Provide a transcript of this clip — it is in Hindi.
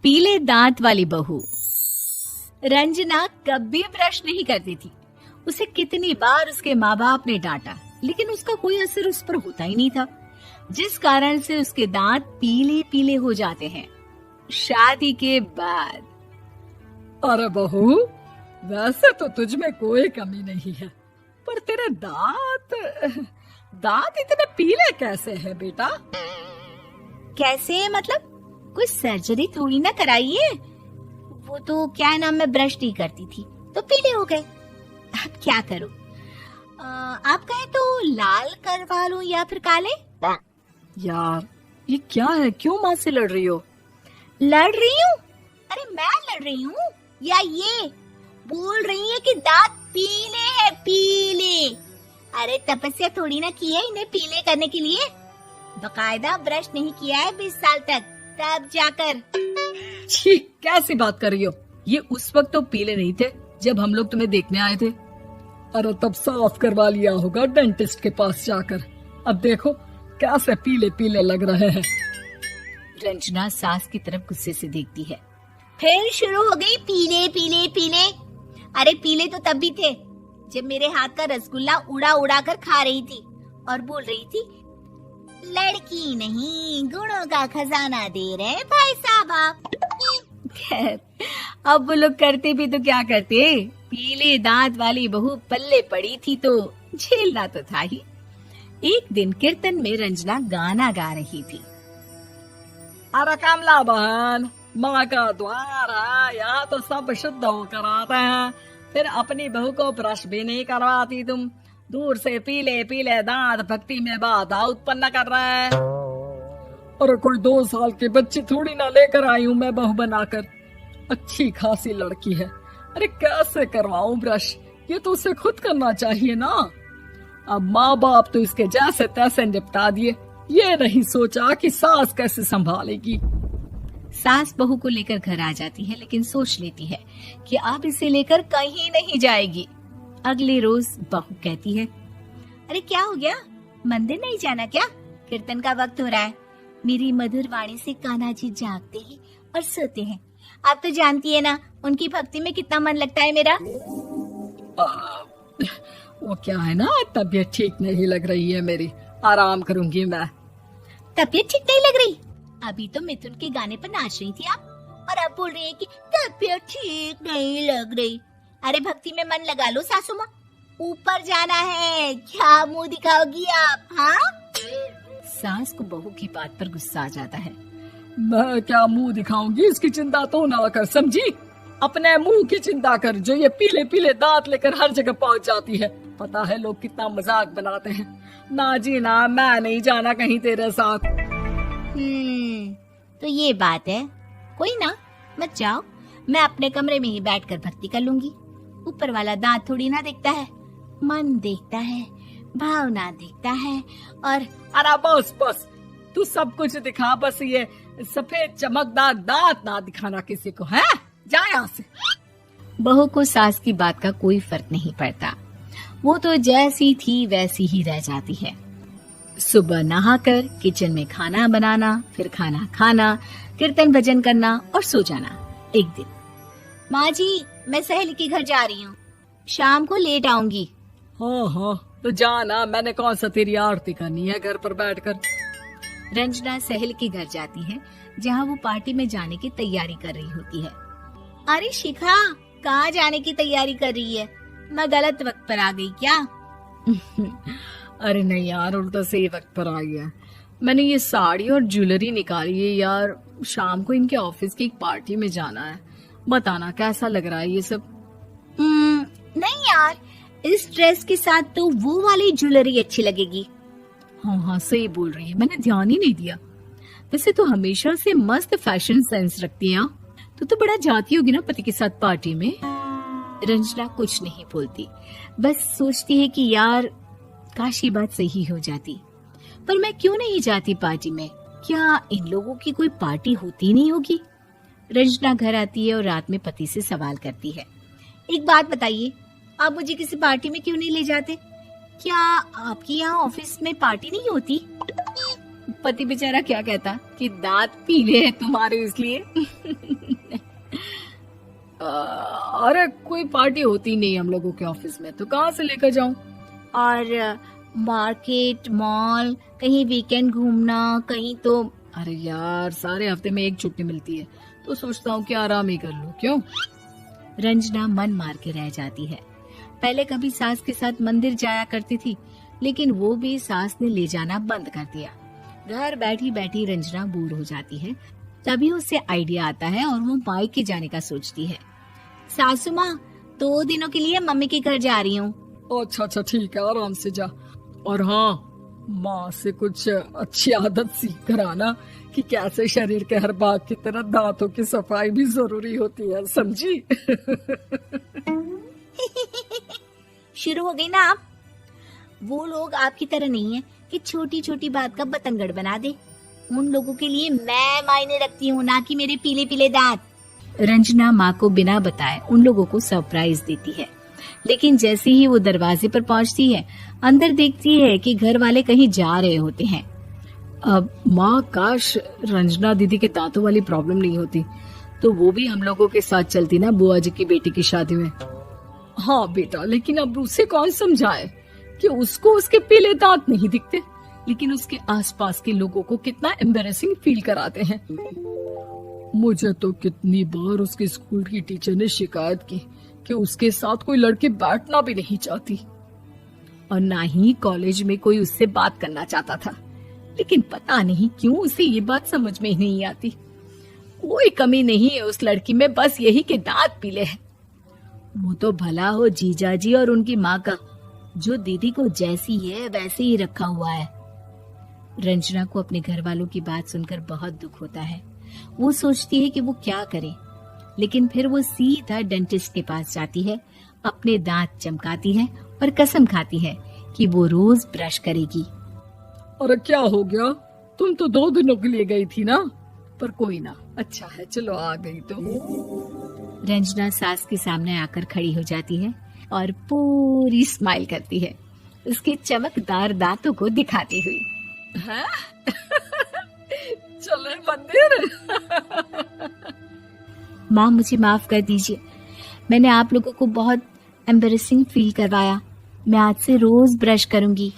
पीले दांत वाली बहू। रंजना कभी ब्रश नहीं करती थी। उसे कितनी बार उसके माँ बाप ने डांटा, लेकिन उसका कोई असर उस पर होता ही नहीं था, जिस कारण से उसके दांत पीले पीले हो जाते हैं। शादी के बाद। अरे बहू, वैसे तो तुझ में कोई कमी नहीं है, पर तेरे दांत इतने पीले कैसे हैं बेटा? कैसे मतलब? कोई सर्जरी थोड़ी ना कराई है। वो तो क्या नाम, मैं ब्रश नहीं करती थी तो पीले हो गए। अब क्या करूं? आप कहें तो लाल करवा लूं या फिर काले? यार ये क्या है, क्यों माँ से लड़ रही हो? लड़ रही हूँ? अरे मैं लड़ रही हूँ या ये बोल रही है कि दांत पीले हैं, पीले। अरे तपस्या थोड़ी ना की है इन्हें पीले करने के लिए। बकायदा ब्रश नहीं किया है 20 साल तक, तब जाकर। छी, कैसी बात कर रही हो? ये उस वक्त तो पीले नहीं थे जब हम लोग तुम्हें देखने आए थे। अरे तब साफ करवा लिया होगा डेंटिस्ट के पास जाकर। अब देखो कैसे पीले पीले लग रहे हैं। रंजना सास की तरफ गुस्से से देखती है। फिर शुरू हो गई पीले पीले पीले। अरे पीले तो तब भी थे जब मेरे हाथ का रसगुल्ला उड़ा उड़ा कर खा रही थी और बोल रही थी, लड़की नहीं गुणों का खजाना दे रहे भाई साहब आप। खैर, अब वो लोग करते भी तो क्या करते, पीले दांत वाली बहू पल्ले पड़ी थी तो झेलना तो था ही। एक दिन कीर्तन में रंजना गाना गा रही थी। अरे कमला बहन, माँ का द्वार है, यहाँ तो सब शुद्ध होकर आते हैं, फिर अपनी बहू को ब्रश भी नहीं करवाती तुम। दूर से पीले पीले दांत भक्ति में बाधा उत्पन्न कर रहे हैं। अरे कोई 2 साल के बच्चे थोड़ी ना लेकर आई हूँ मैं बहू बनाकर। अच्छी खासी लड़की है, अरे कैसे करवाऊं ब्रश? ये तो उसे खुद करना चाहिए ना। अब माँ बाप तो इसके जैसे तैसे निपटा दिए, ये नहीं सोचा कि सास कैसे संभालेगी। सास बहू को लेकर घर आ जाती है, लेकिन सोच लेती है कि अब इसे लेकर कहीं नहीं जाएगी। अगले रोज बहू कहती है, अरे क्या हो गया, मंदिर नहीं जाना क्या? कीर्तन का वक्त हो रहा है। मेरी मधुर वाणी से कान्हा जी जागते हैं और सोते हैं। आप तो जानती है ना उनकी भक्ति में कितना मन लगता है मेरा। वो क्या है ना, तबीयत ठीक नहीं लग रही है मेरी, आराम करूंगी मैं। तबीयत ठीक नहीं लग रही? अभी तो मिथुन के गाने पर नाच रही थी आप, और अब बोल रही है कि तबीयत ठीक नहीं लग रही। अरे भक्ति में मन लगा लो सासू माँ, ऊपर जाना है, क्या मुंह दिखाओगी आप? हाँ? सास को बहू की बात पर गुस्सा आ जाता है। मैं क्या मुंह दिखाऊंगी, इसकी चिंता तो ना कर, समझी? अपने मुंह की चिंता कर, जो ये पीले पीले दांत लेकर हर जगह पहुंच जाती है। पता है लोग कितना मजाक बनाते हैं। ना जी ना, मैं नहीं जाना कहीं तेरे साथ। तो ये बात है। कोई ना, मत जाओ, मैं अपने कमरे में ही बैठकर भक्ति कर लूंगी। ऊपर वाला दांत थोड़ी ना देखता है, मन देखता है, भावना देखता है। और अरे बस बस, तू सब कुछ दिखा, बस ये सफेद चमकदार दांत ना दिखाना किसी को, है? जा यहाँ से। बहू को सास की बात का कोई फर्क नहीं पड़ता, वो तो जैसी थी वैसी ही रह जाती है। सुबह नहाकर किचन में खाना बनाना, फिर खाना खाना, कीर्तन भजन करना और सो जाना। एक दिन, माँ जी मैं सहेली के घर जा रही हूँ, शाम को लेट आऊंगी। हाँ, तो जाना, मैंने कौन सा तेरी आरती करनी है घर पर बैठकर। रंजना सहेली के घर जाती है, जहाँ वो पार्टी में जाने की तैयारी कर रही होती है। अरे शिखा, कहाँ जाने की तैयारी कर रही है? मैं गलत वक्त पर आ गई क्या? अरे नहीं यार, उल्टा सही वक्त पर आई है। मैंने ये साड़ी और ज्वेलरी निकाली है यार, शाम को इनके ऑफिस की एक पार्टी में जाना है। बताना कैसा लग रहा है ये सब? नहीं यार, इस ड्रेस के साथ तो वो वाली ज्वेलरी अच्छी लगेगी। हाँ, सही बोल रही है, मैंने ध्यान ही नहीं दिया। वैसे तो हमेशा से मस्त फैशन सेंस रखती है। तो बड़ा जाती होगी ना पति के साथ पार्टी में। रंजना कुछ नहीं बोलती, बस सोचती है कि यार काश ये बात सही हो जाती, पर मैं क्यों नहीं जाती पार्टी में? क्या इन लोगों की कोई पार्टी होती नहीं होगी? रंजना घर आती है और रात में पति से सवाल करती है, एक बात बताइए, आप मुझे किसी पार्टी में क्यों नहीं ले जाते? क्या आपके यहाँ ऑफिस में पार्टी नहीं होती? पति बेचारा क्या कहता कि दांत पीले हैं तुम्हारे इसलिए। अरे कोई पार्टी होती नहीं हम लोगों के ऑफिस में, तो कहाँ से लेकर जाऊं? और मार्केट, मॉल, कहीं वीकेंड घूमना, कहीं तो। अरे यार सारे हफ्ते में एक छुट्टी मिलती है, तो सोचता हूँ कि आराम ही कर लूं। क्यों? रंजना मन मार के रह जाती है। पहले कभी सास के साथ मंदिर जाया करती थी, लेकिन वो भी सास ने ले जाना बंद कर दिया। घर बैठी बैठी रंजना बोर हो जाती है। तभी उसे आइडिया आता है और वो मायके जाने का सोचती है। सासू माँ, 2 दिनों के लिए मम्मी के घर जा रही हूँ। अच्छा अच्छा ठीक है, आराम से जा। और हाँ, माँ से कुछ अच्छी आदत सीख कर आना कि कैसे शरीर के हर भाग की तरह दांतों की सफाई भी जरूरी होती है, समझी? शुरू हो गई ना आप। वो लोग आपकी तरह नहीं है कि छोटी छोटी बात का बतंगड़ बना दे। उन लोगों के लिए मैं मायने रखती हूँ, ना कि मेरे पीले पीले दांत। रंजना माँ को बिना बताए उन लोगों को सरप्राइज देती है, लेकिन जैसे ही वो दरवाजे पर पहुंचती है, अंदर देखती है कि घर वाले कहीं जा रहे होते हैं। अब माँ, काश रंजना दीदी के दांतों वाली प्रॉब्लम नहीं होती, तो वो भी हम लोगों के साथ चलती ना बुआ जी की बेटी की शादी में। हाँ बेटा, लेकिन अब उसे कौन समझाए कि उसको उसके पीले दांत नहीं दिखते, लेकिन उसके आसपास के लोगों को कितना एम्बैरेसिंग फील कराते हैं। मुझे तो कितनी बार उसके स्कूल की टीचर ने शिकायत की कि उसके साथ कोई लड़की बैठना भी नहीं चाहती, और ना ही कॉलेज में कोई उससे बात करना चाहता था। लेकिन पता नहीं क्यों उसे ये बात समझ में ही नहीं आती। कोई कमी नहीं है उस लड़की में, बस यही कि दांत पीले हैं। वो तो भला हो जीजा जी और उनकी माँ का, जो दीदी को जैसी है वैसे ही रखा हुआ है। रंजना को अपने घर वालों की बात सुनकर बहुत दुख होता है। वो सोचती है कि वो क्या करे, लेकिन फिर वो सीधा डेंटिस्ट के पास जाती है, अपने दांत चमकाती है और कसम खाती है कि वो रोज ब्रश करेगी। अरे क्या हो गया? तुम तो 2 दिनों के लिए गई थी ना, पर कोई ना, अच्छा है, चलो आ गई तो। रंजना सास के सामने आकर खड़ी हो जाती है और पूरी स्माइल करती है, उसके चमकदार दांतों को दिखाती हुई। हैं? चले मंदिर? माँ, मुझे माफ कर दीजिए, मैंने आप लोगों को बहुत एम्बैरेसिंग फील करवाया। मैं आज से रोज ब्रश करूंगी।